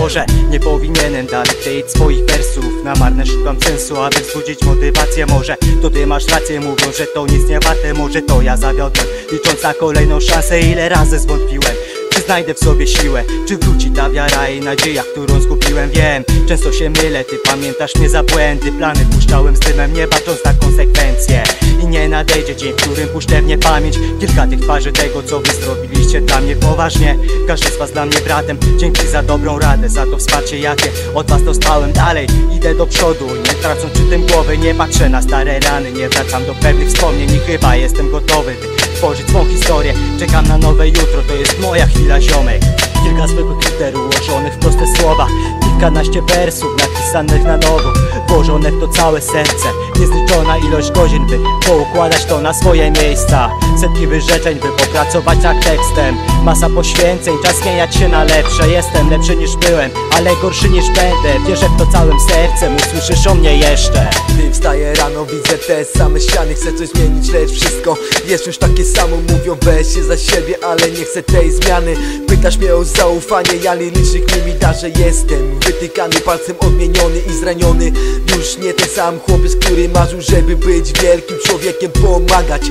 Może nie powinienem dalej kleić swoich wersów. Na marne szukam sensu, aby wzbudzić motywację. Może to ty masz rację, mówią, że to nic nie warte. Może to ja zawiodłem, licząc na kolejną szansę. Ile razy zwątpiłem, czy znajdę w sobie siłę, czy wróci ta wiara i nadzieja, którą zgubiłem. Wiem, często się mylę, ty pamiętasz mnie za błędy. Plany puszczałem z dymem, nie bacząc na konsekwencje. I nie nadejdzie dzień, w którym puszczę w niepamięć kilka tych twarzy tego, co wy zrobiliście dla mnie. Poważnie, każdy z was dla mnie bratem. Dzięki za dobrą radę, za to wsparcie, jakie od was dostałem. Dalej idę do przodu, nie tracąc przy tym głowy. Nie patrzę na stare rany, nie wracam do pewnych wspomnień. I chyba jestem gotowy tworzyć swą historię. Czekam na nowe jutro, to jest moja chwila, ziomek. Kilka zwykłych liter ułożonych w proste słowa, kilkanaście wersów napisanych na nowo, włożone w to całe serce. Niezliczona ilość godzin, by poukładać to na swoje miejsca. Setki wyrzeczeń, by popracować nad tekstem. Masa poświęceń, czas zmieniać się na lepsze. Jestem lepszy niż byłem, ale gorszy niż będę. Wierzę w to całym sercem, usłyszysz o mnie jeszcze. Gdy wstaję rano, widzę te same ściany. Chcę coś zmienić, lecz wszystko jest już takie samo. Mówią, weź się za siebie, ale nie chcę tej zmiany. Pytasz mnie o zaufanie, ja licznych nimi darzę. Jestem wytykany palcem, odmieniony i zraniony. Już nie ten sam chłopiec, który marzył, żeby być wielkim człowiekiem, pomagać.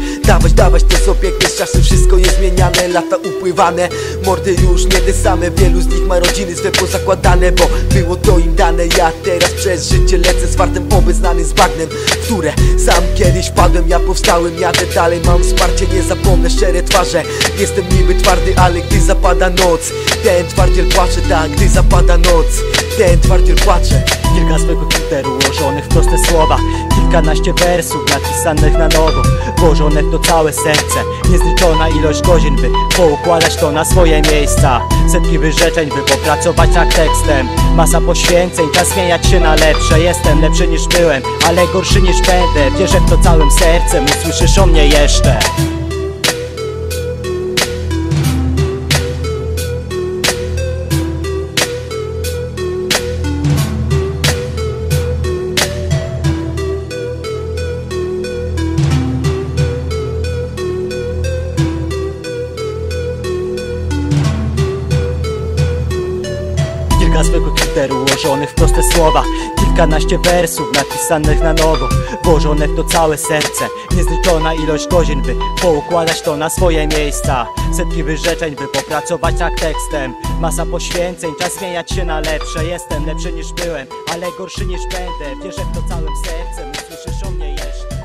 Dawać to co piękne, z czasem wszystko jest zmieniane. Lata upływane, mordy już nie te same. Wielu z nich ma rodziny swe pozakładane, bo było to im dane. Ja teraz przez życie lecę z fartem obeznany z bagnem, w które sam kiedyś wpadłem. Ja powstałem, jadę dalej, mam wsparcie, nie zapomnę, szczere twarze. Jestem niby twardy, ale gdy zapada noc, ten twardziel płacze. Tak, gdy zapada noc, ten twardziel płacze. Kilka zwykłych liter ułożonych w proste słowa, kilkanaście wersów napisanych na nowo, włożone w to całe serce. Niezliczona ilość godzin, by poukładać to na swoje miejsca. Setki wyrzeczeń, by popracować nad tekstem. Masa poświęceń, czas zmieniać się na lepsze. Jestem lepszy niż byłem, ale gorszy niż będę. Wierzę w to całym sercem, usłyszysz o mnie jeszcze. Kilka zwykłych liter ułożonych w proste słowa, kilkanaście wersów napisanych na nowo, włożone w to całe serce. Niezliczona ilość godzin, by poukładać to na swoje miejsca. Setki wyrzeczeń, by popracować nad tekstem. Masa poświęceń, czas zmieniać się na lepsze. Jestem lepszy niż byłem, ale gorszy niż będę. Wierzę w to całym sercem, usłyszysz o mnie jeszcze.